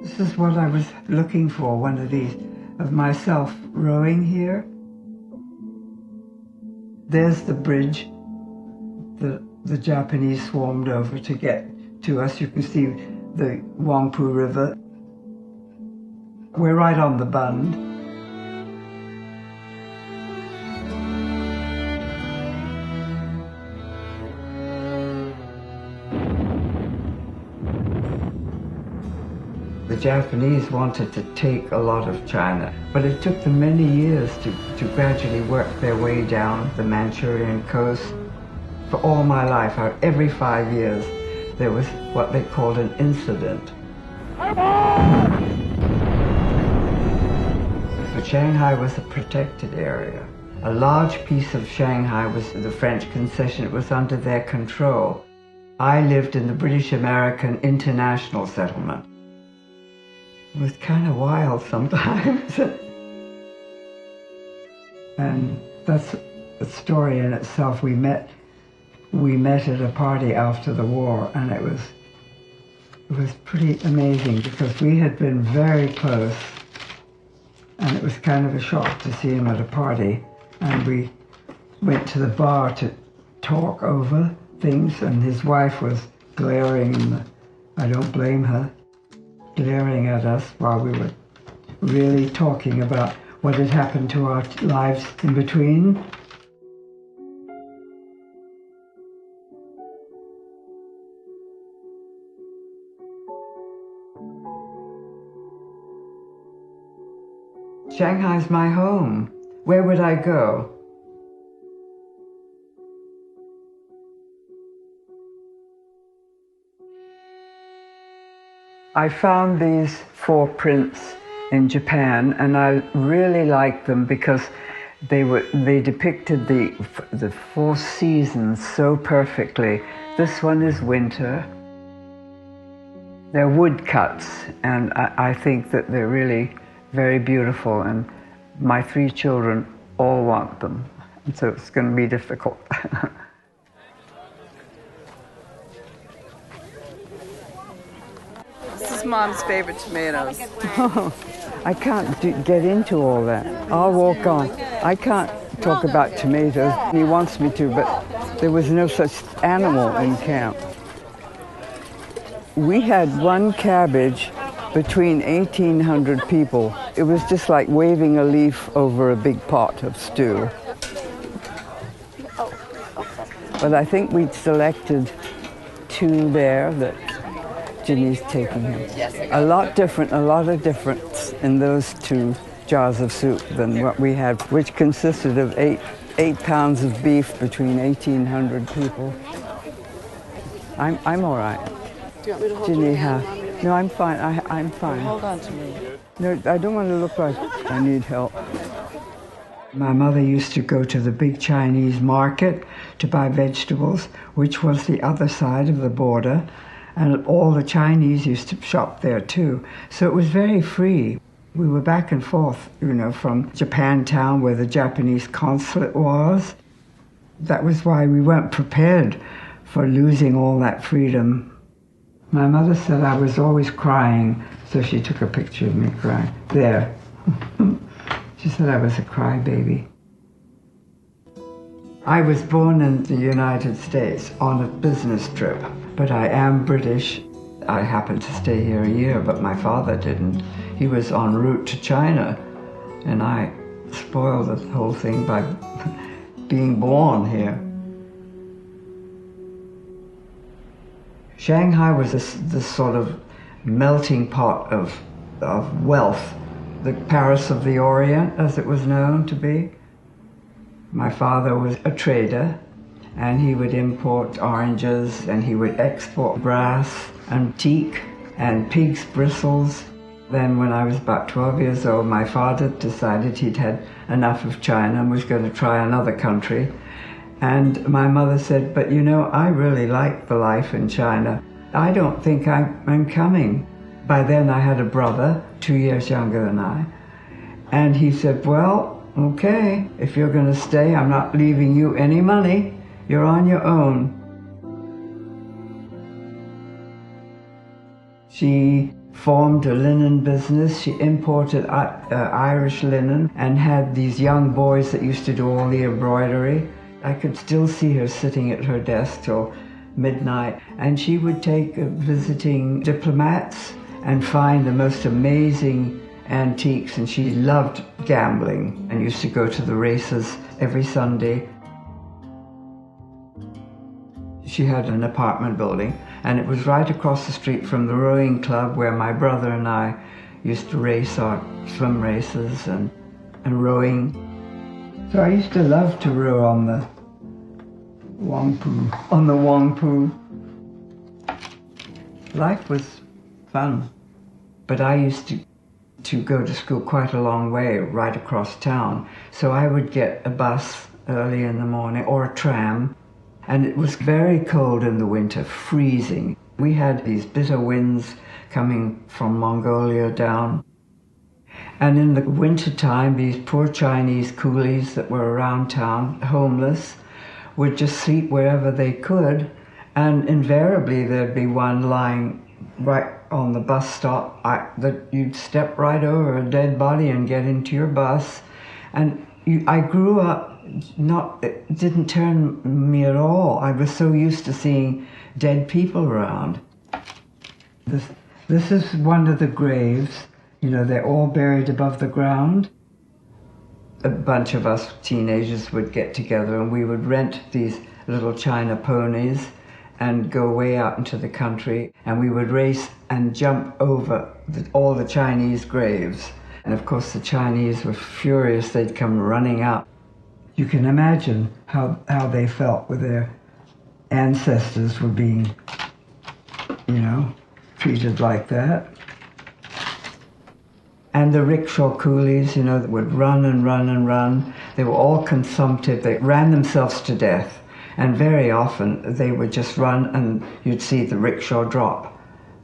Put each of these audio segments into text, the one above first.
This is what I was looking for, one of these, of myself rowing here. There's the bridge the Japanese swarmed over to get to us. You can see the Wangpu River. We're right on the Bund. The Japanese wanted to take a lot of China, but it took them many years to gradually work their way down the Manchurian coast. For all my life, every 5 years, there was what they called an incident. But Shanghai was a protected area. A large piece of Shanghai was the French concession. It was under their control. I lived in the British-American International Settlement. It was kind of wild sometimes. And that's a story in itself. We met at a party after the war, and it was pretty amazing because we had been very close, and it was kind of a shock to see him at a party. And we went to the bar to talk over things, and his wife was glaring, and I don't blame her, glaring at us while we were really talking about what had happened to our lives in between. Shanghai's my home. Where would I go? I found these 4 prints in Japan, and I really liked them because they depicted the 4 seasons so perfectly. This one is winter. They're woodcuts, and I think that they're really very beautiful, and my 3 children all want them, and so it's going to be difficult. This is Mom's favorite tomatoes. Oh, I can't get into all that. I'll walk on. I can't talk about tomatoes. He wants me to, but there was no such animal in camp. We had 1 cabbage between 1,800 people. It was just like waving a leaf over a big pot of stew. But I think we'd selected 2 there that Ginny's taking him. A lot of difference in those 2 jars of soup than what we had, which consisted of 8 pounds of beef between 1,800 people. I'm all right. Do you want me to hold Ginny, your hand? no, I'm fine. I'm fine. Hold on to me. No, I don't want to look like I need help. My mother used to go to the big Chinese market to buy vegetables, which was the other side of the border, and all the Chinese used to shop there too. So it was very free. We were back and forth, from Japantown, where the Japanese consulate was. That was why we weren't prepared for losing all that freedom. My mother said I was always crying, so she took a picture of me crying. There. She said I was a crybaby. I was born in the United States on a business trip, but I am British. I happened to stay here a year, but my father didn't. He was en route to China, and I spoiled the whole thing by being born here. Shanghai was this sort of melting pot of wealth, the Paris of the Orient, as it was known to be. My father was a trader, and he would import oranges, and he would export brass, antique, and pig's bristles. Then when I was about 12 years old, my father decided he'd had enough of China and was going to try another country. And my mother said, but I really like the life in China. I don't think I'm coming. By then I had a brother, 2 years younger than I. And he said, well, Okay, if you're going to stay, I'm not leaving you any money. You're on your own. She formed a linen business. She imported Irish linen and had these young boys that used to do all the embroidery. I could still see her sitting at her desk till midnight, and she would take visiting diplomats and find the most amazing antiques, and she loved gambling and used to go to the races every Sunday. She had an apartment building, and it was right across the street from the rowing club where my brother and I used to race our swim races and rowing. So I used to love to row on the Wangpu. Life was fun, but I used to go to school quite a long way, right across town. So I would get a bus early in the morning or a tram. And it was very cold in the winter, freezing. We had these bitter winds coming from Mongolia down. And in the wintertime, these poor Chinese coolies that were around town, homeless, would just sleep wherever they could. And invariably there'd be one lying right on the bus stop that you'd step right over a dead body and get into your bus. And I grew up it didn't turn me at all. I was so used to seeing dead people around. This is one of the graves. You know, they're all buried above the ground. A bunch of us teenagers would get together and we would rent these little China ponies and go way out into the country, and we would race and jump over all the Chinese graves. And of course the Chinese were furious. They'd come running out. You can imagine how they felt with their ancestors were being, treated like that. And the rickshaw coolies, that would run and run and run. They were all consumptive. They ran themselves to death. And very often they would just run and you'd see the rickshaw drop.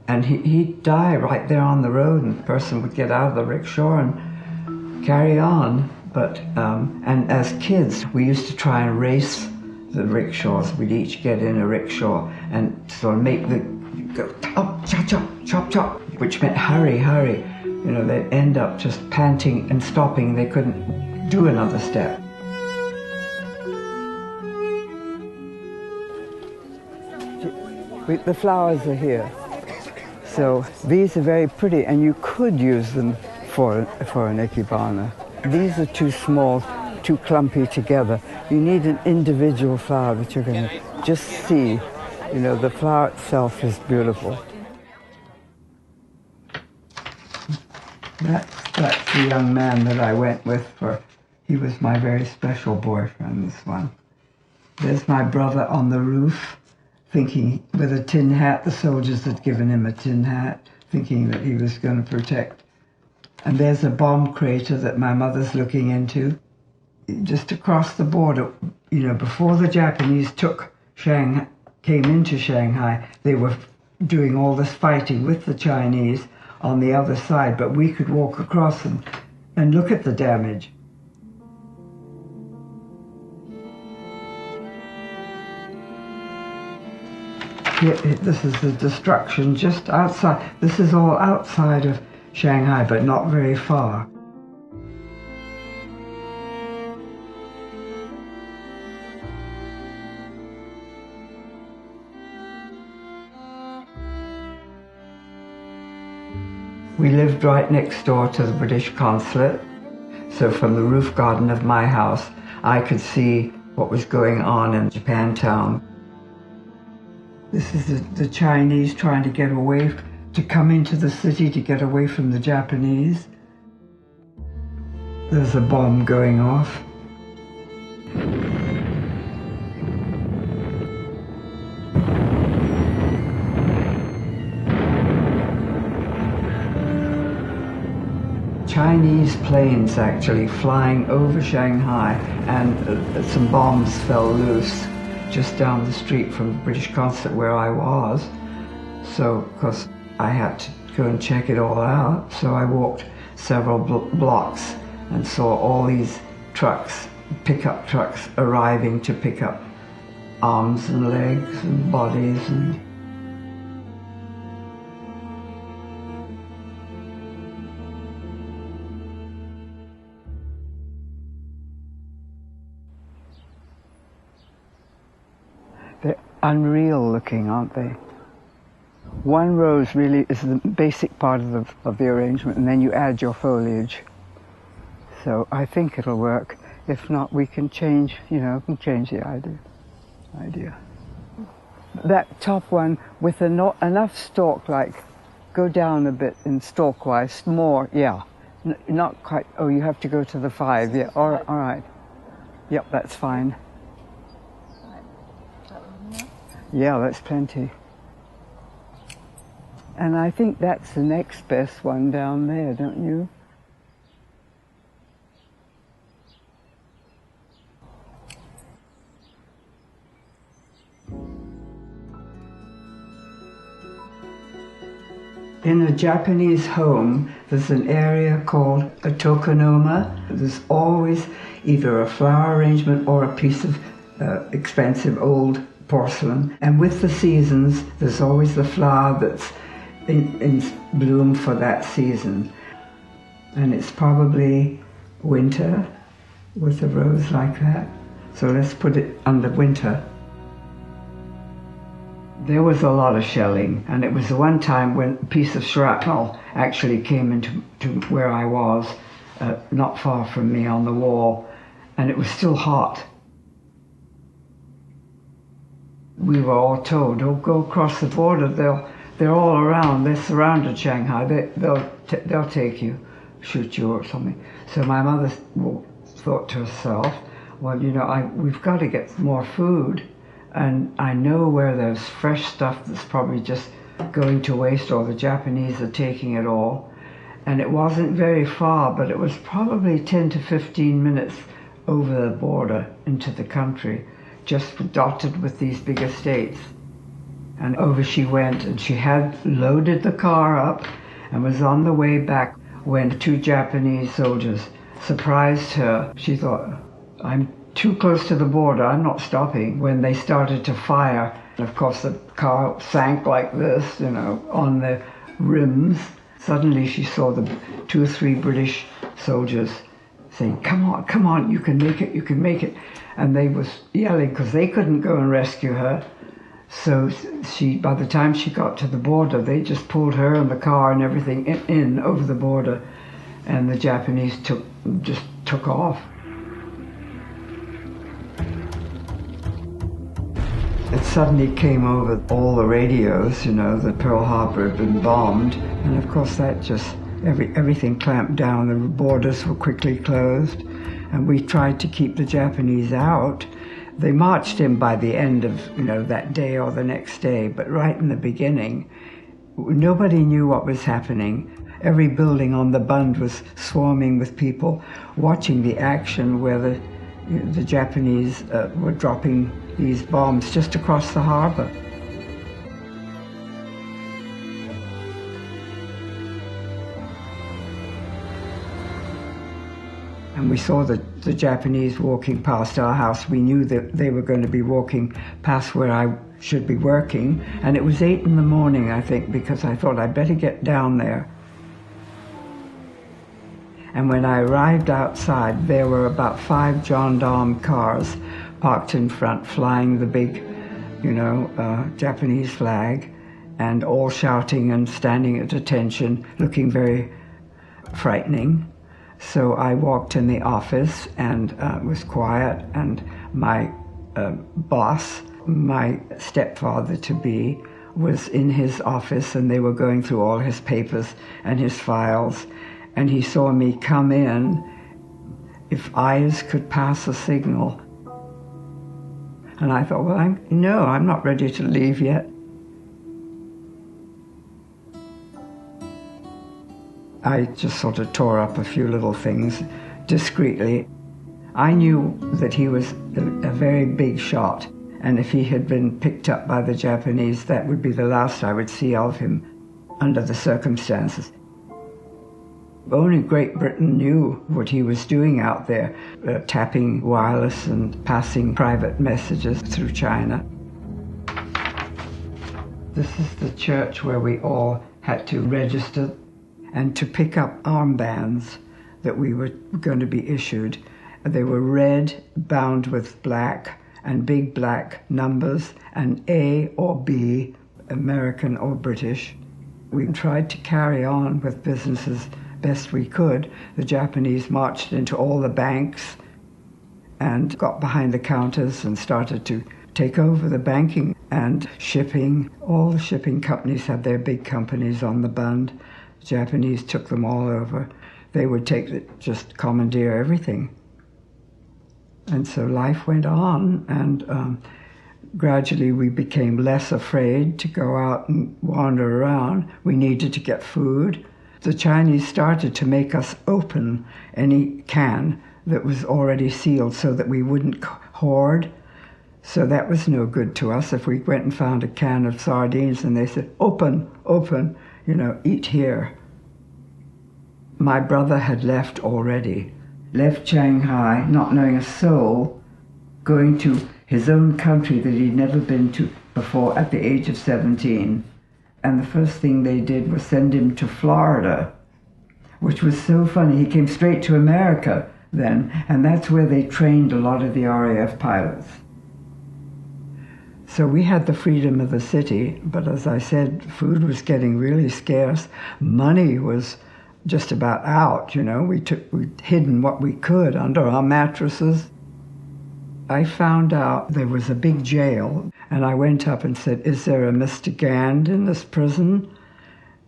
And he'd die right there on the road, and the person would get out of the rickshaw and carry on. But, and as kids, we used to try and race the rickshaws. We'd each get in a rickshaw and sort of make go, oh, chop, chop, chop, chop, which meant hurry, hurry. They'd end up just panting and stopping. They couldn't do another step. The flowers are here. So these are very pretty, and you could use them for an ikebana. These are too small, too clumpy together. You need an individual flower that you're going to just see. The flower itself is beautiful. That's the young man that I went with he was my very special boyfriend, this one. There's my brother on the roof, thinking with a tin hat. The soldiers had given him a tin hat, thinking that he was going to protect. And there's a bomb crater that my mother's looking into. Just across the border, before the Japanese came into Shanghai, they were doing all this fighting with the Chinese on the other side, but we could walk across and look at the damage. This is the destruction just outside. This is all outside of Shanghai, but not very far. We lived right next door to the British consulate, so from the roof garden of my house, I could see what was going on in Japantown. This is the Chinese trying to get away, to come into the city to get away from the Japanese. There's a bomb going off. Chinese planes actually flying over Shanghai, and some bombs fell loose just down the street from the British consulate where I was. So, of course, I had to go and check it all out. So I walked several blocks and saw all these trucks, pickup trucks arriving to pick up arms and legs and bodies and they're unreal looking, aren't they? One rose really is the basic part of the arrangement, and then you add your foliage. So I think it'll work. If not, we can change, the idea. That top one with enough stalk, like go down a bit in stalk-wise, more, yeah. Not quite, oh, you have to go to the 5, yeah, all right. Yep, that's fine. Yeah, that's plenty. And I think that's the next best one down there, don't you? In a Japanese home, there's an area called a tokonoma. There's always either a flower arrangement or a piece of expensive old porcelain. And with the seasons, there's always the flower that's in bloom for that season. And it's probably winter with a rose like that. So let's put it under winter. There was a lot of shelling, and it was the one time when a piece of shrapnel actually came into where I was, not far from me on the wall, and it was still hot. We were all told, oh, go across the border, they're all around, they're surrounded Shanghai, they'll take you, shoot you or something. So my mother thought to herself, well, we've got to get more food. And I know where there's fresh stuff that's probably just going to waste, or the Japanese are taking it all. And it wasn't very far, but it was probably 10 to 15 minutes over the border into the country, just dotted with these big estates. And over she went, and she had loaded the car up and was on the way back when 2 Japanese soldiers surprised her. She thought, I'm too close to the border, I'm not stopping. When they started to fire, and of course the car sank like this, on the rims. Suddenly she saw the 2 or 3 British soldiers saying, come on, you can make it, you can make it. And they was yelling because they couldn't go and rescue her. So by the time she got to the border, they just pulled her and the car and everything in over the border, and the Japanese just took off. It suddenly came over all the radios, that Pearl Harbor had been bombed, and of course that just, everything clamped down, the borders were quickly closed, and we tried to keep the Japanese out. They marched in by the end of, that day or the next day, but right in the beginning, nobody knew what was happening. Every building on the Bund was swarming with people watching the action where the Japanese were dropping these bombs just across the harbor. And we saw the Japanese walking past our house. We knew that they were going to be walking past where I should be working. And it was 8 in the morning, I think, because I thought I'd better get down there. And when I arrived outside, there were about 5 gendarme cars parked in front, flying the big, Japanese flag, and all shouting and standing at attention, looking very frightening. So I walked in the office and was quiet, and my boss, my stepfather-to-be, was in his office, and they were going through all his papers and his files, and he saw me come in. If eyes could pass a signal. And I thought, well, I'm not ready to leave yet. I just sort of tore up a few little things discreetly. I knew that he was a very big shot, and if he had been picked up by the Japanese, that would be the last I would see of him under the circumstances. Only Great Britain knew what he was doing out there, tapping wireless and passing private messages through China. This is the church where we all had to register and to pick up armbands that we were going to be issued. They were red, bound with black, and big black numbers, and A or B, American or British. We tried to carry on with business as best we could. The Japanese marched into all the banks and got behind the counters and started to take over the banking and shipping. All the shipping companies had their big companies on the bund. The Japanese took them all over. They would just commandeer everything. And so life went on, and gradually we became less afraid to go out and wander around. We needed to get food. The Chinese started to make us open any can that was already sealed so that we wouldn't hoard. So that was no good to us. If we went and found a can of sardines and they said, open, open, eat here. My brother had left already, left Shanghai, not knowing a soul, going to his own country that he'd never been to before at the age of 17. And the first thing they did was send him to Florida, which was so funny. He came straight to America then, and that's where they trained a lot of the RAF pilots. So we had the freedom of the city, but as I said, food was getting really scarce. Money was just about out, We'd hidden what we could under our mattresses. I found out there was a big jail, and I went up and said, is there a Mr. Gand in this prison?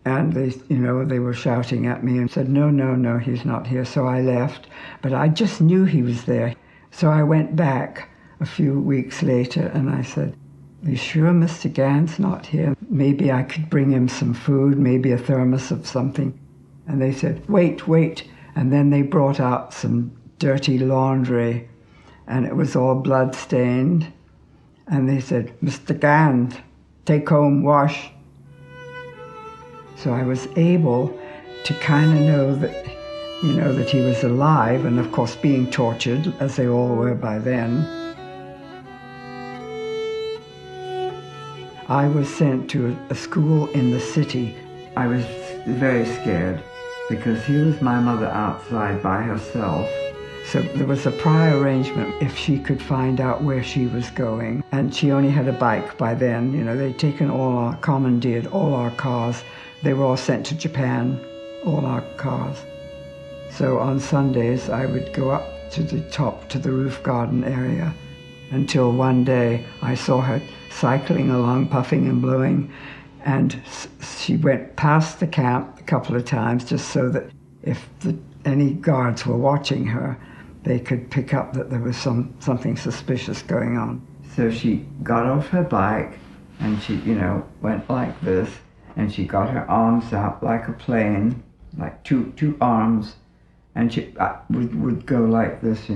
And they were shouting at me and said, no, he's not here. So I left, but I just knew he was there. So I went back a few weeks later and I said, are you sure Mr. Gand's not here? Maybe I could bring him some food, maybe a thermos of something. And they said, wait. And then they brought out some dirty laundry, and it was all blood-stained. And they said, Mr. Gand, take home, wash. So I was able to kind of know that, that he was alive, and of course being tortured, as they all were by then. I was sent to a school in the city. I was very scared because here was my mother outside by herself. So there was a prior arrangement if she could find out where she was going. And she only had a bike by then. They'd taken commandeered all our cars. They were all sent to Japan, all our cars. So on Sundays, I would go up to the top, to the roof garden area, until one day I saw her cycling along, puffing and blowing, and she went past the camp a couple of times just so that if any guards were watching her, they could pick up that there was something suspicious going on. So she got off her bike and she, went like this, and she got her arms out like a plane, like two arms, and she would go like this,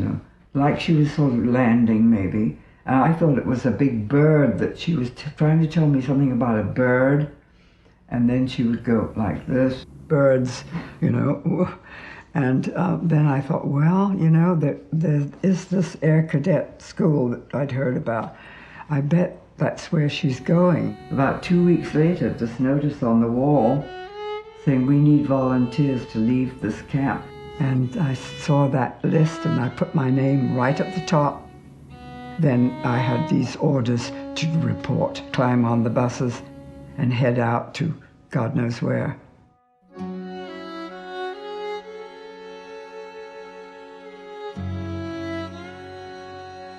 like she was sort of landing maybe. And I thought it was a big bird, that she was trying to tell me something about a bird, and then she would go like this, birds, And then I thought, well, there is this air cadet school that I'd heard about. I bet that's where she's going. About 2 weeks later, this notice on the wall saying we need volunteers to leave this camp. And I saw that list and I put my name right at the top. Then I had these orders to report, climb on the buses and head out to God knows where.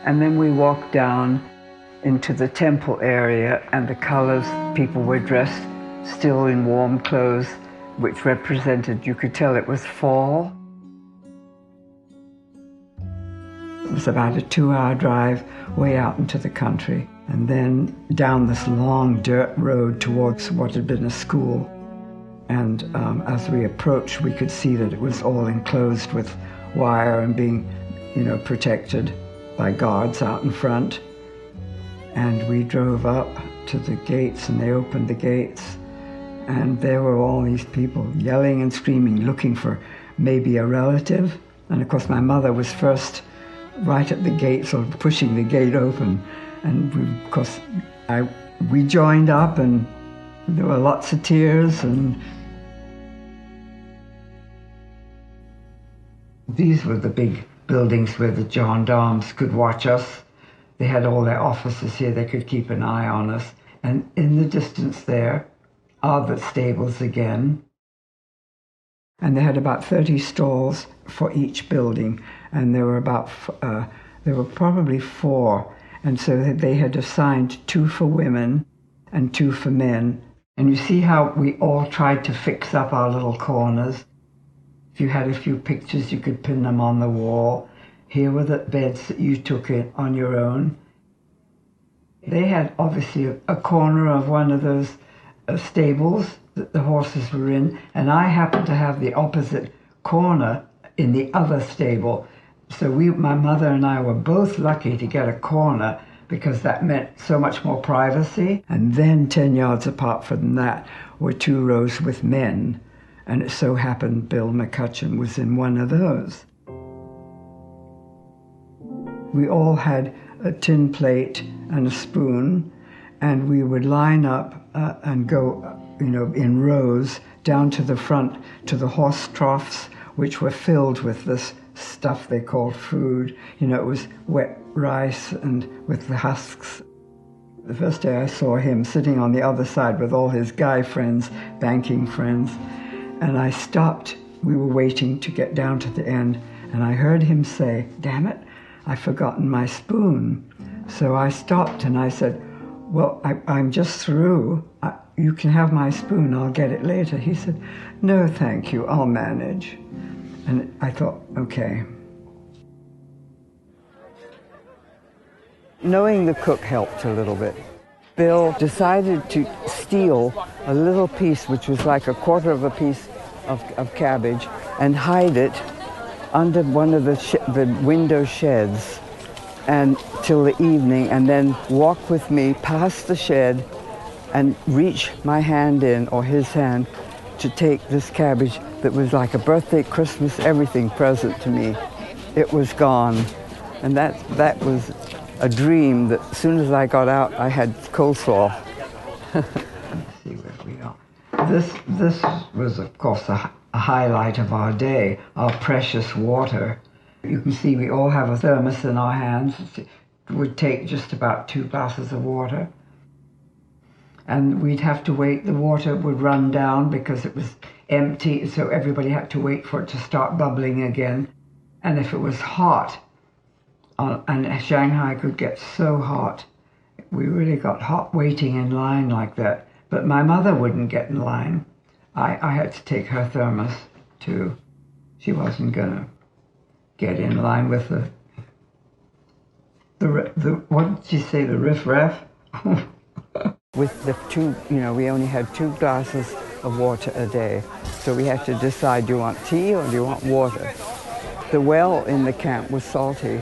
And then we walked down into the temple area, and the colors, people were dressed still in warm clothes, which represented, you could tell it was fall. It was about a 2-hour drive way out into the country, and then down this long dirt road towards what had been a school. And as we approached, we could see that it was all enclosed with wire and being, protected by guards out in front. And we drove up to the gates, and they opened the gates, and there were all these people yelling and screaming, looking for maybe a relative. And of course my mother was first right at the gate, sort of pushing the gate open. And of course we joined up, and there were lots of tears. And these were the big buildings where the gendarmes could watch us. They had all their officers here, they could keep an eye on us. And in the distance there are the stables again. And they had about 30 stalls for each building, and there were probably 4. And so they had assigned 2 for women and 2 for men. And you see how we all tried to fix up our little corners. If you had a few pictures, you could pin them on the wall. Here were the beds that you took in on your own. They had obviously a corner of one of those stables that the horses were in, and I happened to have the opposite corner in the other stable. So my mother and I were both lucky to get a corner, because that meant so much more privacy. And then 10 yards apart from that were 2 rows with men, and it so happened Bill McCutcheon was in one of those. We all had a tin plate and a spoon, and we would line up and go, in rows down to the front to the horse troughs, which were filled with this stuff they called food. It was wet rice and with the husks. The first day I saw him sitting on the other side with all his guy friends, banking friends, and I stopped. We were waiting to get down to the end, and I heard him say, "Damn it, I've forgotten my spoon." So I stopped and I said, "Well, I'm just through. You can have my spoon, I'll get it later." He said, "No, thank you, I'll manage." And I thought, okay. Knowing the cook helped a little bit. Bill decided to steal a little piece, which was like a quarter of a piece of cabbage, and hide it under one of the window sheds and till the evening, and then walk with me past the shed and reach my hand in, or his hand, to take this cabbage that was like a birthday, Christmas, everything present to me. It was gone. And that was a dream that as soon as I got out, I had coleslaw. Let's see where we are. This was, of course, a highlight of our day, our precious water. You can see we all have a thermos in our hands. It would take just about 2 glasses of water. And we'd have to wait. The water would run down because it was empty, so everybody had to wait for it to start bubbling again. And if it was hot, and Shanghai could get so hot, we really got hot waiting in line like that. But my mother wouldn't get in line. I had to take her thermos too. She wasn't gonna get in line with the what did she say, the riff-raff? With the 2, we only had 2 glasses of water a day. So we had to decide, do you want tea or do you want water? The well in the camp was salty,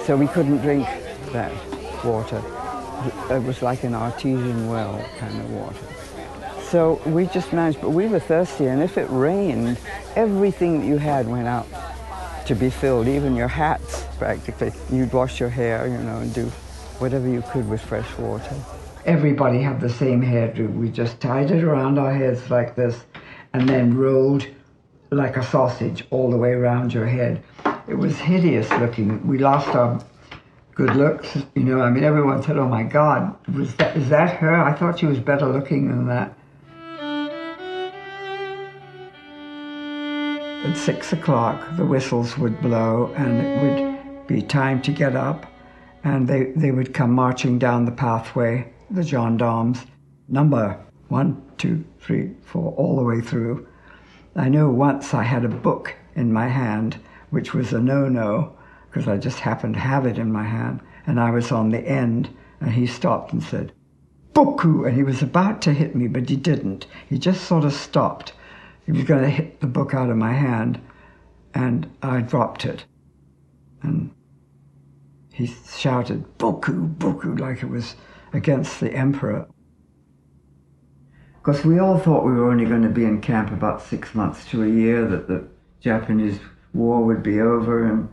so we couldn't drink that water. It was like an artesian well kind of water. So we just managed, but we were thirsty, and if it rained, everything that you had went out to be filled, even your hats practically. You'd wash your hair, and do whatever you could with fresh water. Everybody had the same hairdo. We just tied it around our heads like this and then rolled like a sausage all the way around your head. It was hideous looking. We lost our good looks. Everyone said, "Oh my God, is that her? I thought she was better looking than that." At 6 o'clock, the whistles would blow and it would be time to get up, and they would come marching down the pathway, the gendarmes, number 1, 2, 3, 4, all the way through. I know once I had a book in my hand, which was a no-no, because I just happened to have it in my hand, and I was on the end, and he stopped and said, "Boku!" And he was about to hit me, but he didn't. He just sort of stopped. He was going to hit the book out of my hand, and I dropped it. And he shouted, "Boku, boku," like it was against the emperor. Because we all thought we were only going to be in camp about 6 months to a year, that the Japanese war would be over, and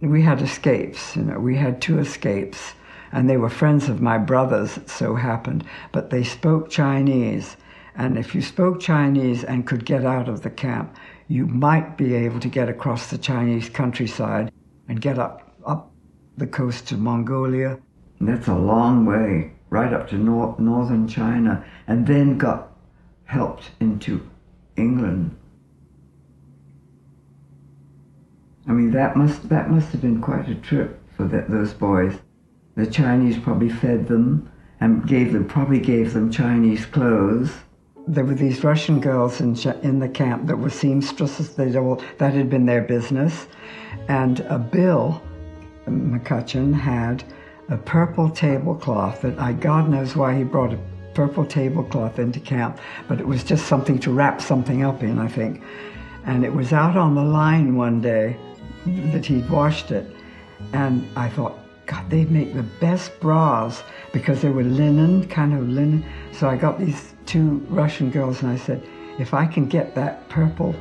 we had escapes. We had 2 escapes, and they were friends of my brother's, it so happened, but they spoke Chinese. And if you spoke Chinese and could get out of the camp, you might be able to get across the Chinese countryside and get up the coast to Mongolia. And that's a long way, right up to northern China, and then got helped into England. I mean, that must have been quite a trip for those boys. The Chinese probably fed them and probably gave them Chinese clothes. There were these Russian girls in the camp that were seamstresses. That had been their business. And Bill McCutcheon had a purple tablecloth that God knows why he brought a purple tablecloth into camp, but it was just something to wrap something up in, I think. And it was out on the line one day that he'd washed it. And I thought, God, they'd make the best bras because they were linen, kind of linen. So I got these 2 Russian girls and I said, if I can get that purple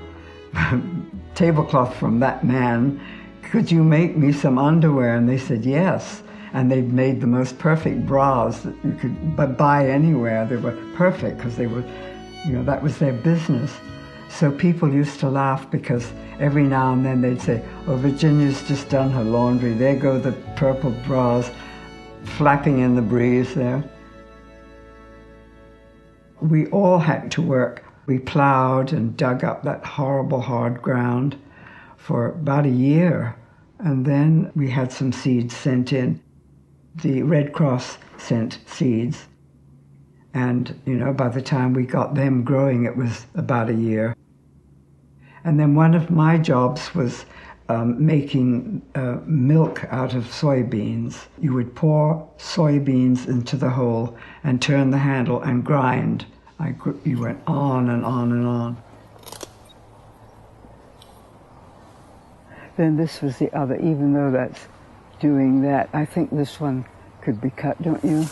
tablecloth from that man, could you make me some underwear? And they said yes. And they made the most perfect bras that you could buy anywhere. They were perfect because they were, that was their business. So people used to laugh because every now and then they'd say, oh, Virginia's just done her laundry. There go the purple bras flapping in the breeze there. We all had to work. We plowed and dug up that horrible hard ground for about a year. And then we had some seeds sent in. The Red Cross sent seeds. And, by the time we got them growing, it was about a year. And then one of my jobs was making milk out of soybeans. You would pour soybeans into the hole and turn the handle and grind. You went on and on and on. Then this was the other, even though that's doing that, I think this one could be cut, don't you?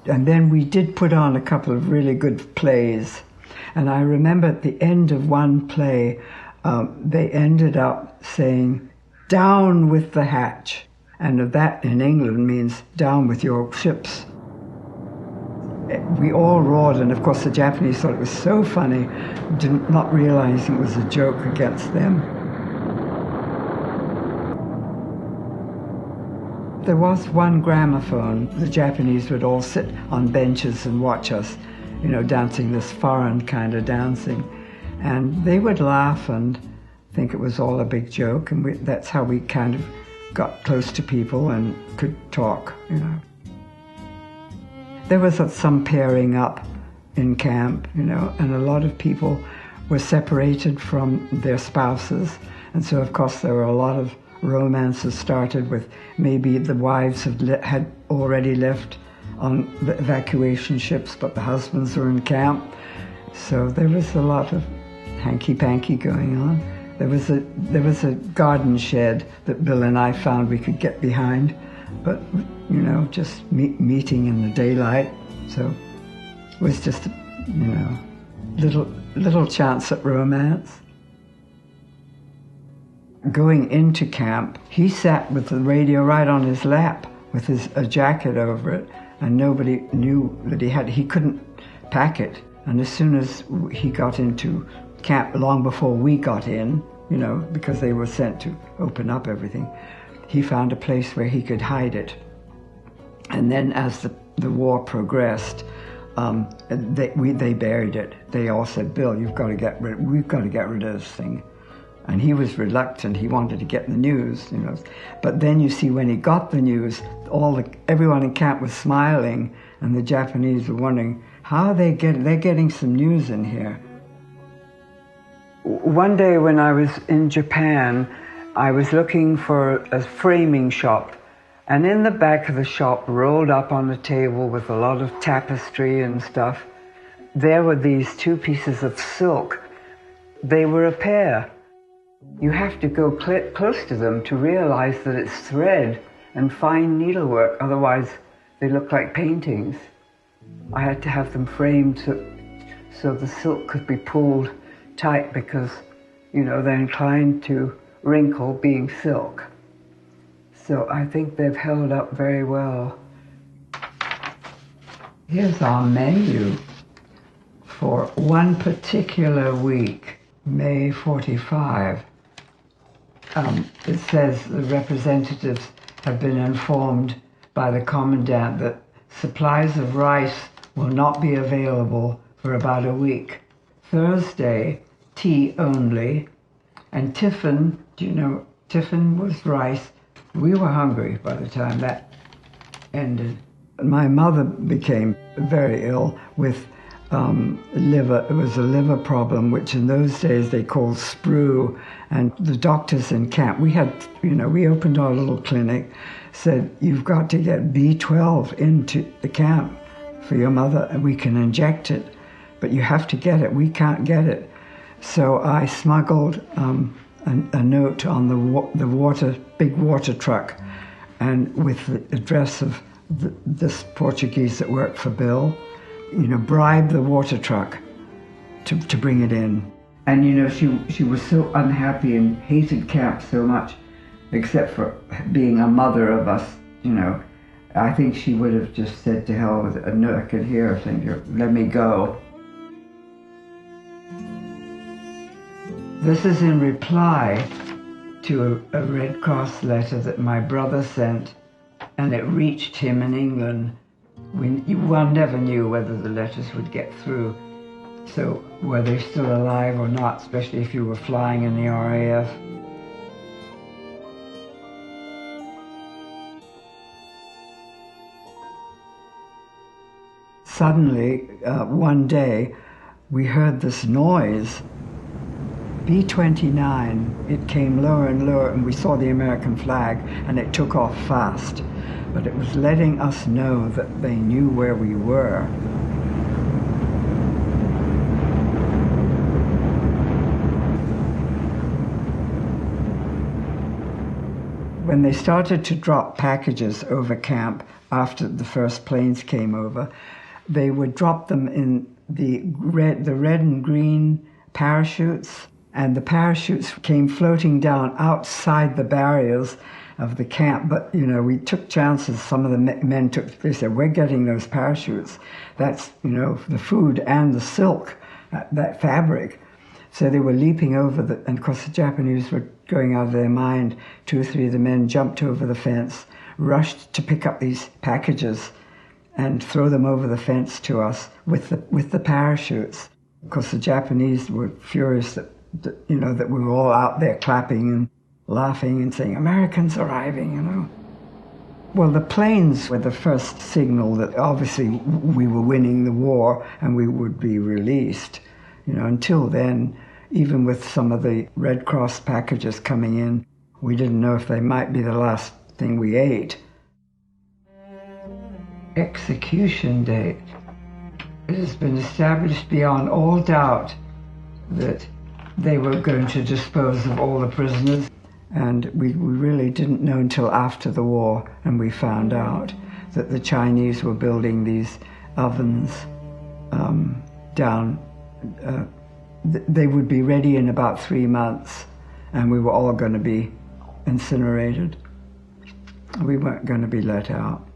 And then we did put on a couple of really good plays. And I remember at the end of one play, they ended up saying, down with the hatch. And that in England means down with your ships. We all roared, and of course the Japanese thought it was so funny, not realizing it was a joke against them. There was one gramophone. The Japanese would all sit on benches and watch us, dancing this foreign kind of dancing. And they would laugh and think it was all a big joke, and that's how we kind of got close to people and could talk, There was some pairing up in camp, and a lot of people were separated from their spouses. And so, of course, there were a lot of romances started with maybe the wives had already left on the evacuation ships, but the husbands were in camp. So there was a lot of hanky-panky going on. There was a garden shed that Bill and I found we could get behind, but just meeting in the daylight. So it was just little chance at romance. Going into camp, he sat with the radio right on his lap with a jacket over it, and nobody knew that he couldn't pack it. And as soon as he got into camp, long before we got in, because they were sent to open up everything, he found a place where he could hide it. And then as the war progressed, they buried it. They all said, Bill, we've got to get rid of this thing. And he was reluctant. He wanted to get the news, But then you see, when he got the news, everyone in camp was smiling, and the Japanese were wondering how they're getting some news in here. One day when I was in Japan, I was looking for a framing shop, and in the back of the shop, rolled up on a table with a lot of tapestry and stuff, there were these 2 pieces of silk. They were a pair. You have to go close to them to realize that it's thread and fine needlework, otherwise they look like paintings. I had to have them framed so the silk could be pulled tight because, you know, they're inclined to wrinkle being silk. So I think they've held up very well. Here's our menu for one particular week, May 45. It says the representatives have been informed by the commandant that supplies of rice will not be available for about a week. Thursday, tea only, and tiffin, do you know, tiffin was rice. We were hungry by the time that ended. My mother became very ill with liver. It was a liver problem, which in those days they called sprue. And the doctors in camp, we had, you know, we opened our little clinic, said, you've got to get B12 into the camp for your mother, and we can inject it, but you have to get it. We can't get it. So I smuggled a note on the big water truck, and with the address of this Portuguese that worked for Bill, you know, bribed the water truck to bring it in. And, you know, she was so unhappy and hated camp so much, except for being a mother of us, you know. I think she would have just said to hell with it. No, I could hear her saying, let me go. This is in reply to a Red Cross letter that my brother sent, and it reached him in England. One never knew whether the letters would get through. So were they still alive or not, especially if you were flying in the RAF. Suddenly, one day, we heard this noise. B-29, it came lower and lower, and we saw the American flag, and it took off fast. But it was letting us know that they knew where we were. When they started to drop packages over camp after the first planes came over, they would drop them in the red and green parachutes, and the parachutes came floating down outside the barriers of the camp. But, you know, we took chances. Some of the men they said, we're getting those parachutes. That's, you know, the food and the silk, that fabric. So they were leaping over and of course the Japanese were going out of their mind. 2 or 3 of the men jumped over the fence, rushed to pick up these packages and throw them over the fence to us with the parachutes. Of course, the Japanese were furious that you know, that we were all out there clapping and laughing and saying, Americans arriving, you know. Well, the planes were the first signal that obviously we were winning the war and we would be released. You know, until then, even with some of the Red Cross packages coming in, we didn't know if they might be the last thing we ate. Execution date. It has been established beyond all doubt that they were going to dispose of all the prisoners, and we really didn't know until after the war, and we found out that the Chinese were building these ovens down. They would be ready in about 3 months, and we were all going to be incinerated. We weren't going to be let out.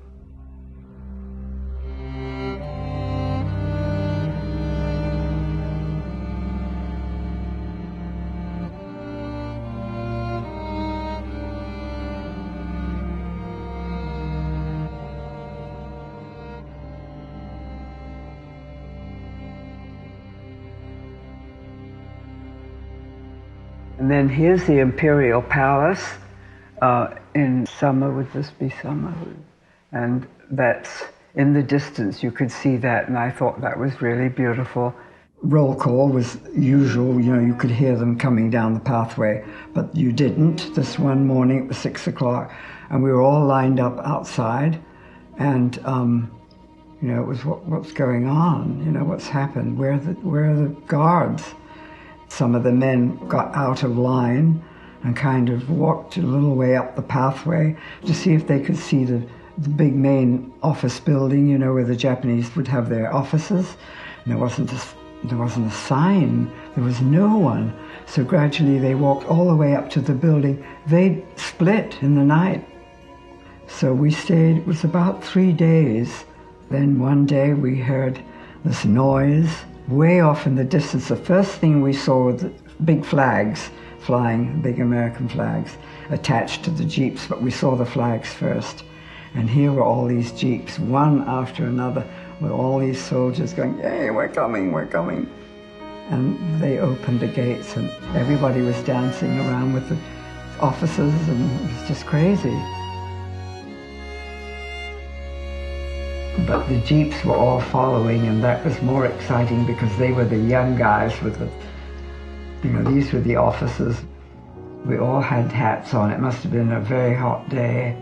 And then here's the Imperial Palace in summer. Would this be summer? And that's in the distance. You could see that, and I thought that was really beautiful. Roll call was usual. You know, you could hear them coming down the pathway, but you didn't. This one morning, it was 6 o'clock, and we were all lined up outside, and you know, it was what's going on? You know, what's happened? Where are the guards? Some of the men got out of line and kind of walked a little way up the pathway to see if they could see the big main office building, you know, where the Japanese would have their offices. And there wasn't There wasn't a sign. There was no one. So gradually they walked all the way up to the building. They split in the night. So we stayed, it was about 3 days. Then one day we heard this noise way off in the distance. The first thing we saw were the big flags flying, big American flags attached to the jeeps, but we saw the flags first. And here were all these jeeps, one after another, with all these soldiers going, "Yay, we're coming, we're coming." And they opened the gates and everybody was dancing around with the officers, and it was just crazy. But the jeeps were all following, and that was more exciting because they were the young guys with the, these were the officers. We all had hats on. It must have been a very hot day.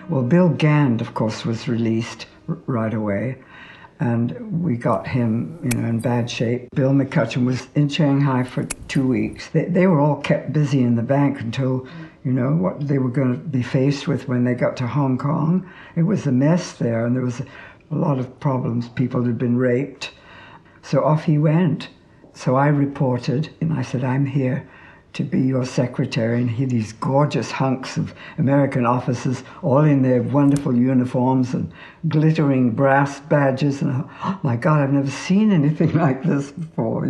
Well, Bill Gand, of course, was released right away, and we got him, in bad shape. Bill McCutcheon was in Shanghai for 2 weeks. They were all kept busy in the bank until, what they were going to be faced with when they got to Hong Kong. It was a mess there, and there was a lot of problems. People had been raped. So off he went. So I reported, and I said, "I'm here to be your secretary." And he, these gorgeous hunks of American officers, all in their wonderful uniforms and glittering brass badges. And oh my God, I've never seen anything like this before,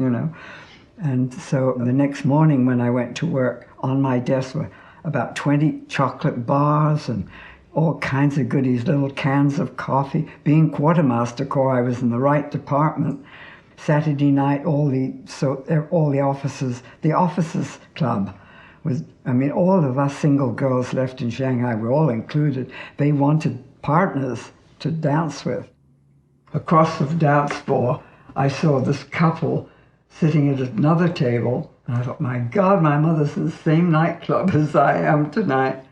And so the next morning when I went to work, on my desk were about 20 chocolate bars and all kinds of goodies, little cans of coffee. Being quartermaster corps, I was in the right department. Saturday night, all the officers, the officers club was, all of us single girls left in Shanghai were all included. They wanted partners to dance with. Across the dance floor, I saw this couple sitting at another table, and I thought, my God, my mother's in the same nightclub as I am tonight.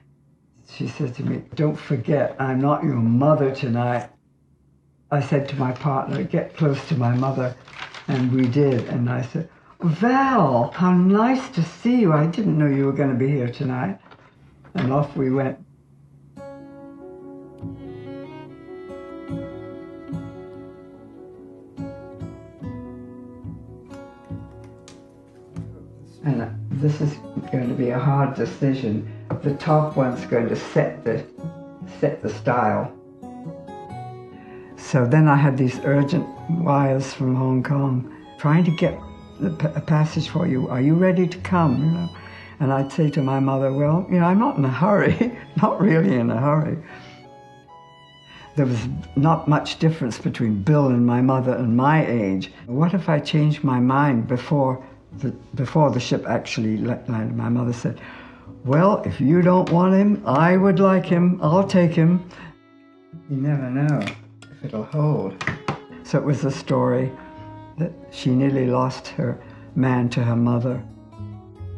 She said to me, "Don't forget, I'm not your mother tonight." I said to my partner, "Get close to my mother." And we did. And I said, "Val, how nice to see you. I didn't know you were going to be here tonight." And off we went. And this is going to be a hard decision. The top one's going to set the style. So then I had these urgent wires from Hong Kong, trying to get a passage for you. "Are you ready to come?" And I'd say to my mother, "Well, I'm not in a hurry, not really in a hurry." There was not much difference between Bill and my mother and my age. What if I changed my mind before the ship actually landed? My mother said, "Well, if you don't want him, I would like him. I'll take him." You never know if it'll hold. So it was a story that she nearly lost her man to her mother.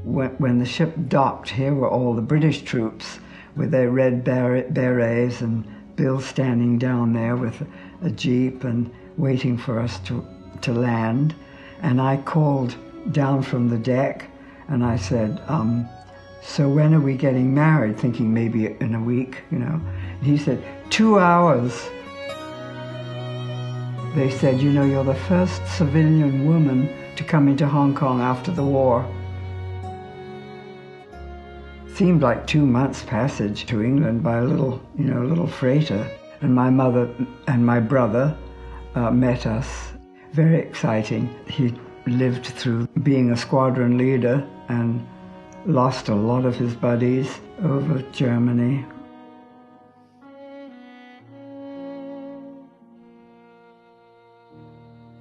When the ship docked, here were all the British troops with their red berets, and Bill standing down there with a jeep and waiting for us to land. And I called down from the deck and I said, "So when are we getting married?" Thinking maybe in a week, And he said, 2 hours. They said, "You're the first civilian woman to come into Hong Kong after the war." Seemed like 2 months' passage to England by a little freighter. And my mother and my brother met us. Very exciting. He lived through being a squadron leader and lost a lot of his buddies over Germany.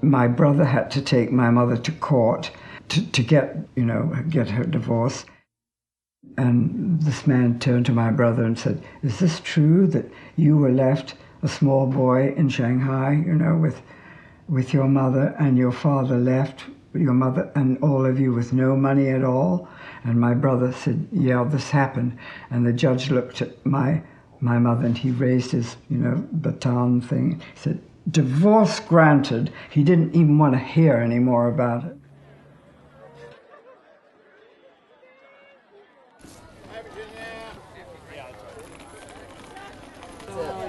My brother had to take my mother to court to get her divorce. And this man turned to my brother and said, "Is this true that you were left a small boy in Shanghai, with your mother, and your father left your mother and all of you with no money at all?" And my brother said, "Yeah, this happened." And the judge looked at my mother and he raised his, baton thing. He said, "Divorce granted." He didn't even want to hear any more about it.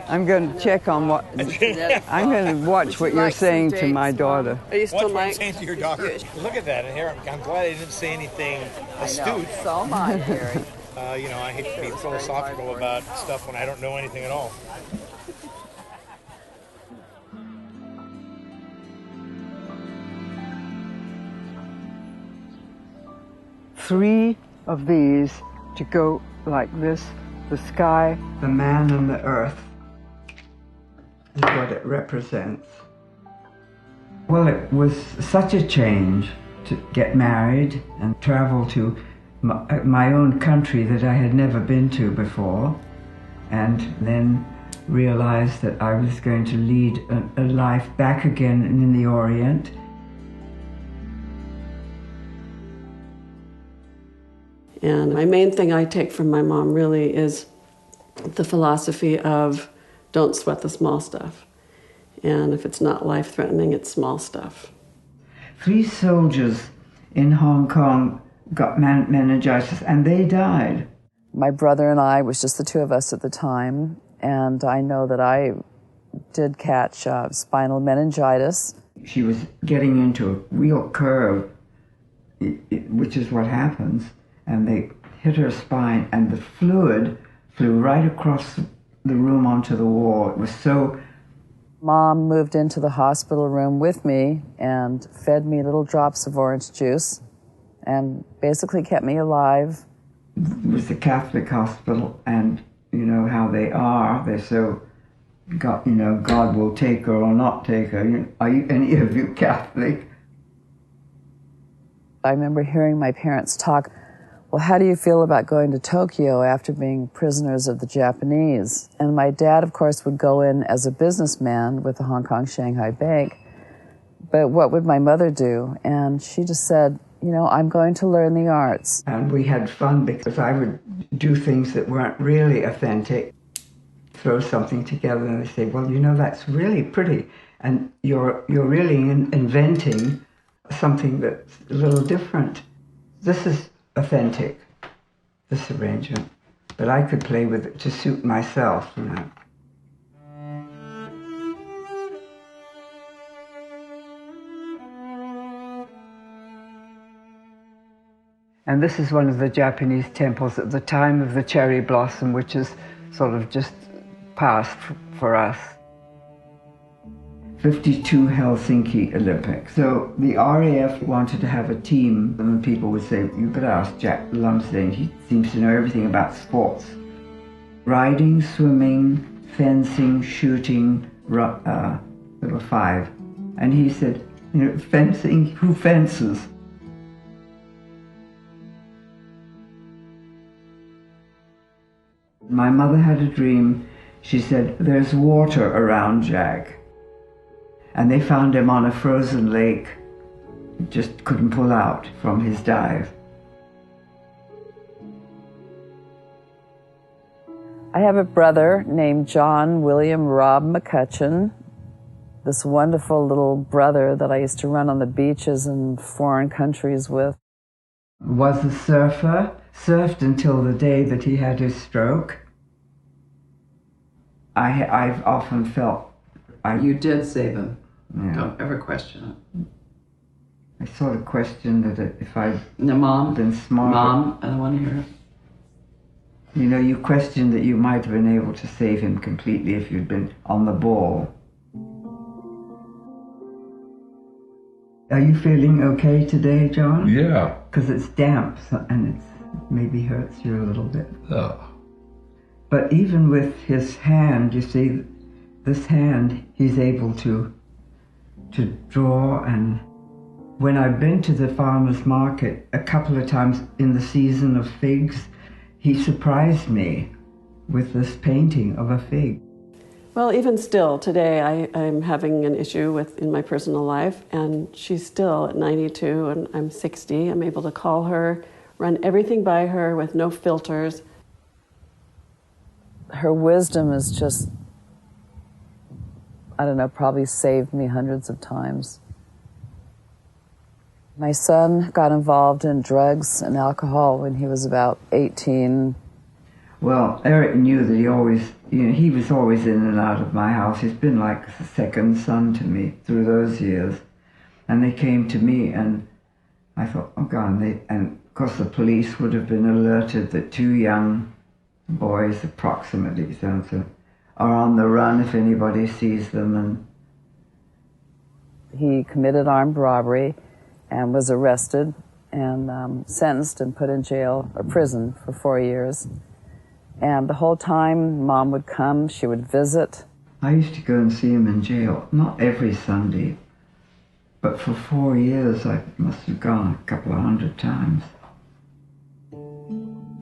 I'm going to check on what... I'm going to watch what you're saying to my daughter. Are you still Watch what I'm saying to your daughter. Look at that. And here, I'm glad I didn't say anything astute. So am I, Gary. You know, I hate to be philosophical about stuff when I don't know anything at all. Three of these to go like this, the sky, the man and the earth is what it represents. Well, it was such a change to get married and travel to my own country that I had never been to before, and then realized that I was going to lead a life back again in the Orient. And my main thing I take from my mom really is the philosophy of don't sweat the small stuff. And if it's not life-threatening, it's small stuff. 3 soldiers in Hong Kong got meningitis and they died. My brother and I, it was just the two of us at the time, and I know that I did catch spinal meningitis. She was getting into a real curve, which is what happens, and they hit her spine and the fluid flew right across the room onto the wall. It was so... Mom moved into the hospital room with me and fed me little drops of orange juice and basically kept me alive. It was a Catholic hospital, and you know how they are. They're so, God, you know, God will take her or not take her. Are you, any of you Catholic? I remember hearing my parents talk, well, how do you feel about going to Tokyo after being prisoners of the Japanese? And my dad, of course, would go in as a businessman with the Hong Kong Shanghai Bank. But what would my mother do? And she just said, you know, I'm going to learn the arts. And we had fun because I would do things that weren't really authentic, throw something together, and they say, well, you know, that's really pretty. And you're really inventing something that's a little different. This is authentic, this arrangement, but I could play with it to suit myself, you know. And this is one of the Japanese temples at the time of the cherry blossom, which is sort of just past for us. 52 Helsinki Olympics. So the RAF wanted to have a team, and people would say, you better ask Jack Lumsdaine, he seems to know everything about sports. Riding, swimming, fencing, shooting, there were 5. And he said, you know, fencing, who fences? My mother had a dream. She said, there's water around Jack. And they found him on a frozen lake, just couldn't pull out from his dive. I have a brother named John William Rob McCutcheon, this wonderful little brother that I used to run on the beaches in foreign countries with. Was a surfer, surfed until the day that he had his stroke. I've often felt... You did save him. Yeah. Don't ever question it. I sort of questioned that if I'd No, Mom. been smarter. Mom, I don't want to hear it. You know, you questioned that you might have been able to save him completely if you'd been on the ball. Are you feeling okay today, John? Yeah. Because it's damp and it maybe hurts you a little bit. Oh. But even with his hand, you see, this hand, he's able to draw. And when I've been to the farmer's market a couple of times in the season of figs, he surprised me with this painting of a fig. Well, even still, today I'm having an issue in my personal life, and she's still at 92 and I'm 60. I'm able to call her, run everything by her with no filters. Her wisdom is just, I don't know, probably saved me hundreds of times. My son got involved in drugs and alcohol when he was about 18. Well, Eric knew that he was always in and out of my house. He's been like a second son to me through those years. And they came to me, and I thought, oh God, and of course the police would have been alerted that 2 young boys, approximately, are on the run if anybody sees them. And he committed armed robbery and was arrested and sentenced and put in jail or prison for 4 years. And the whole time, Mom would come, she would visit. I used to go and see him in jail, not every Sunday, but for 4 years I must have gone a couple of 100 times.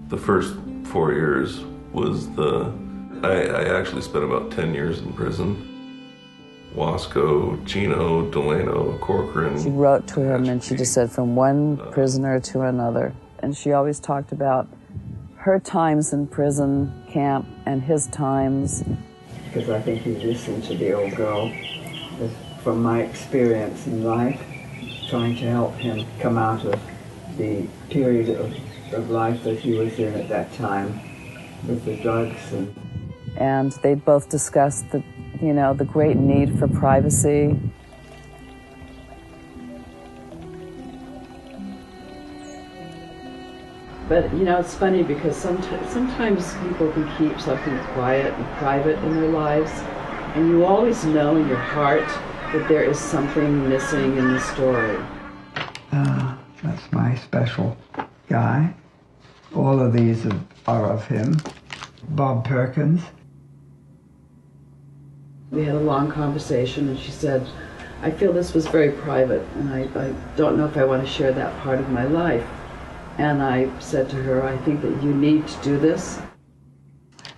The first 4 years was I actually spent about 10 years in prison. Wasco, Chino, Delano, Corcoran. She wrote to him and she just said from one prisoner to another. And she always talked about her times in prison camp and his times. Because I think he listened to the old girl. From my experience in life, trying to help him come out of the period of life that he was in at that time with the drugs. And they both discussed the great need for privacy. But, it's funny because sometimes people can keep something quiet and private in their lives, and you always know in your heart that there is something missing in the story. That's my special guy. All of these are of him. Bob Perkins. We had a long conversation, and she said, I feel this was very private, and I don't know if I want to share that part of my life. And I said to her, I think that you need to do this.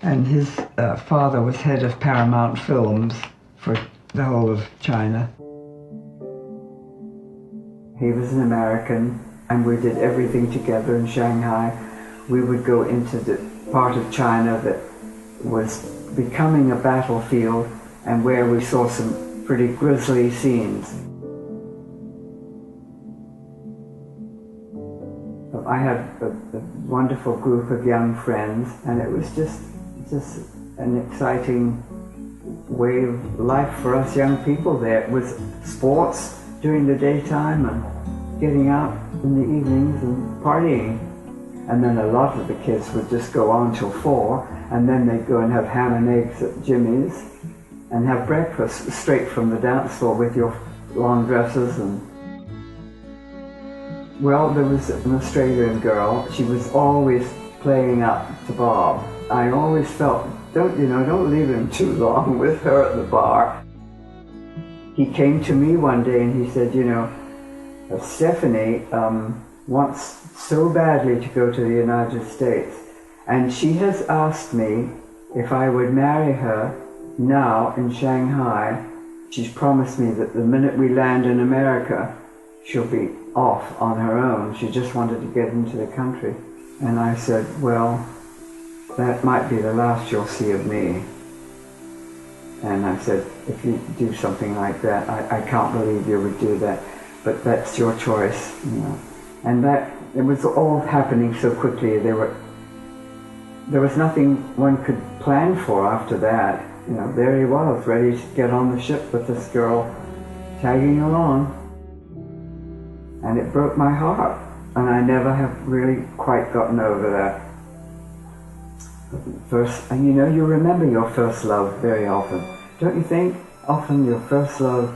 And his father was head of Paramount Films for the whole of China. He was an American, and we did everything together in Shanghai. We would go into the part of China that was becoming a battlefield and where we saw some pretty grisly scenes. I had a wonderful group of young friends, and it was just an exciting way of life for us young people there. It was sports during the daytime and getting out in the evenings and partying. And then a lot of the kids would just go on till 4, and then they'd go and have ham and eggs at Jimmy's and have breakfast straight from the dance floor with your long dresses. And well, there was an Australian girl. She was always playing up to Bob. I always felt, don't leave him too long with her at the bar. He came to me one day and he said, Stephanie wants so badly to go to the United States, and she has asked me if I would marry her now in Shanghai. She's promised me that the minute we land in America, she'll be off on her own. She just wanted to get into the country. And I said, well, that might be the last you'll see of me. And I said, if you do something like that, I can't believe you would do that, but that's your choice. And that, it was all happening so quickly. There was nothing one could plan for after that. There he was, ready to get on the ship with this girl tagging along. And it broke my heart, and I never have really quite gotten over that. And you remember your first love very often. Don't you think? Often your first love,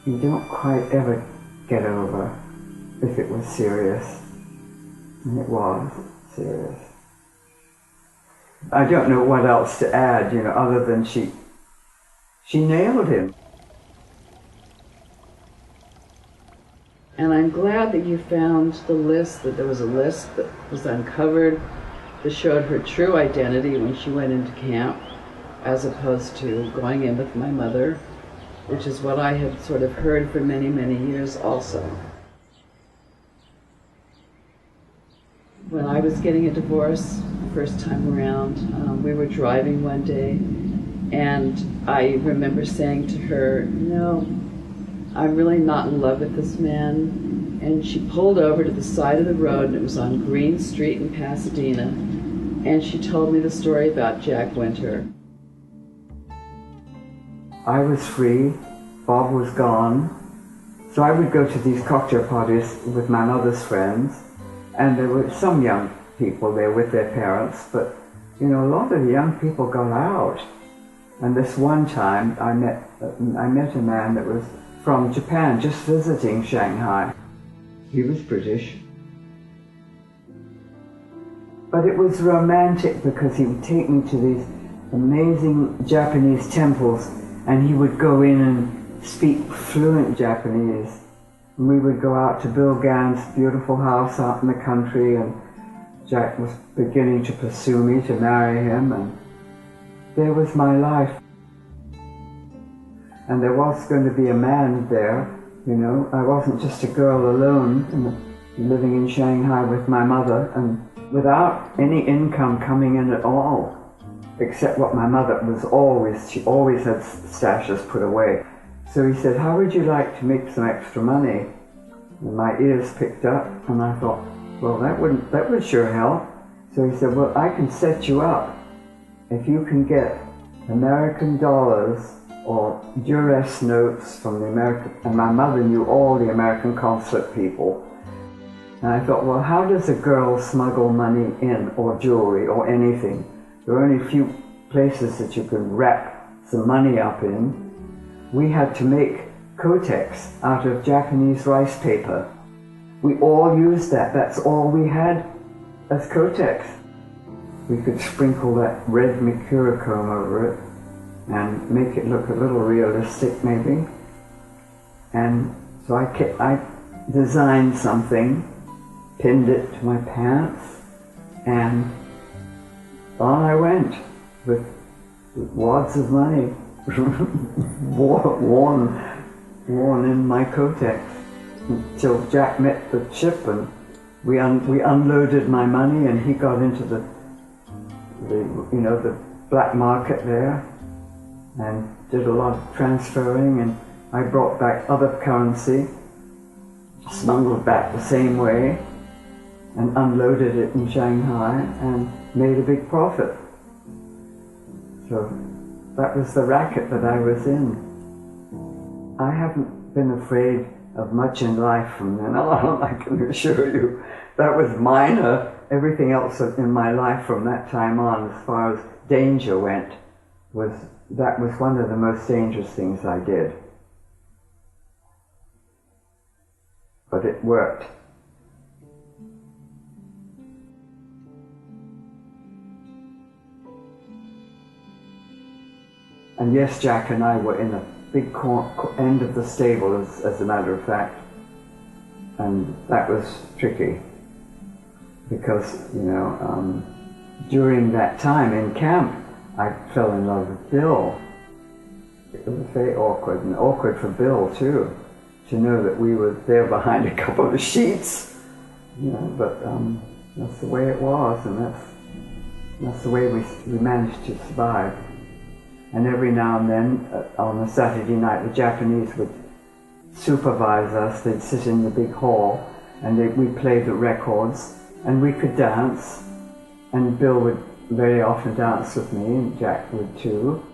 you don't quite ever get over if it was serious. And it was serious. I don't know what else to add, other than she nailed him. And I'm glad that you found the list, that there was a list that was uncovered that showed her true identity when she went into camp, as opposed to going in with my mother, which is what I had sort of heard for many, many years also. When I was getting a divorce the first time around, we were driving one day, and I remember saying to her, no, I'm really not in love with this man. And she pulled over to the side of the road, and it was on Green Street in Pasadena. And she told me the story about Jack Winter. I was free, Bob was gone, so I would go to these cocktail parties with my mother's friends, and there were some young people there with their parents, but you know, a lot of the young people got out. And this one time I met a man that was from Japan, just visiting Shanghai. He was British. But it was romantic because he would take me to these amazing Japanese temples, and he would go in and speak fluent Japanese. And we would go out to Bill Gann's beautiful house out in the country, and Jack was beginning to pursue me to marry him, and there was my life. And there was going to be a man there, you know. I wasn't just a girl alone living in Shanghai with my mother and without any income coming in at all, except what my mother she always had stashes put away. So he said, how would you like to make some extra money? And my ears picked up, and I thought, well, that would sure help. So he said, well, I can set you up if you can get American dollars or duress notes from the American, and my mother knew all the American consulate people. And I thought, well, how does a girl smuggle money in, or jewelry, or anything? There are only a few places that you can wrap some money up in. We had to make kotex out of Japanese rice paper. We all used that. That's all we had as kotex. We could sprinkle that red mercurochrome over it and make it look a little realistic, maybe. And so I designed something, pinned it to my pants, and on I went with wads of money worn in my kotex until Jack met the ship, and we unloaded my money, and he got into the black market there and did a lot of transferring, and I brought back other currency, smuggled back the same way, and unloaded it in Shanghai and made a big profit. So that was the racket that I was in. I haven't been afraid of much in life from then on, I can assure you. That was minor. Everything else in my life from that time on, as far as danger went, that was one of the most dangerous things I did. But it worked. And yes, Jack and I were in a big end of the stable, as a matter of fact. And that was tricky. Because, during that time in camp, I fell in love with Bill. It was very awkward, and awkward for Bill too, to know that we were there behind a couple of sheets. But that's the way it was, and that's the way we managed to survive. And every now and then, on a Saturday night, the Japanese would supervise us. They'd sit in the big hall, and we'd play the records, and we could dance. And Bill would very often dance with me, and Jack would too.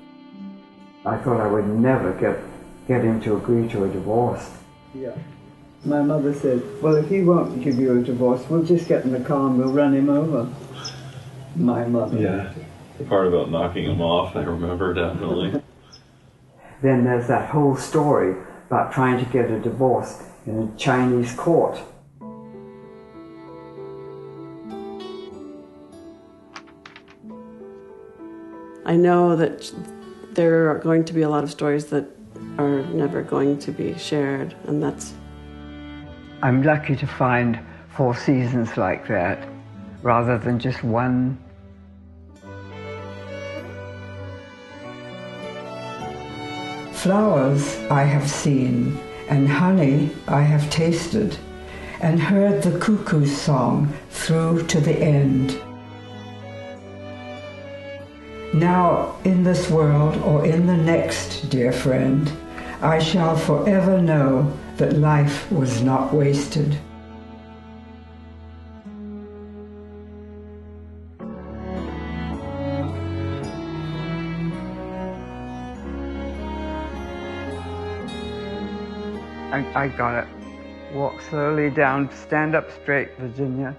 I thought I would never get him to agree to a divorce. Yeah. My mother said, well, if he won't give you a divorce, we'll just get in the car and we'll run him over. My mother. Yeah. The part about knocking him off, I remember definitely. Then there's that whole story about trying to get a divorce in a Chinese court. I know that there are going to be a lot of stories that are never going to be shared, and that's... I'm lucky to find 4 seasons like that, rather than just one. Flowers I have seen, and honey I have tasted, and heard the cuckoo's song through to the end. Now, in this world or in the next, dear friend, I shall forever know that life was not wasted. I got it. Walk slowly down, stand up straight, Virginia.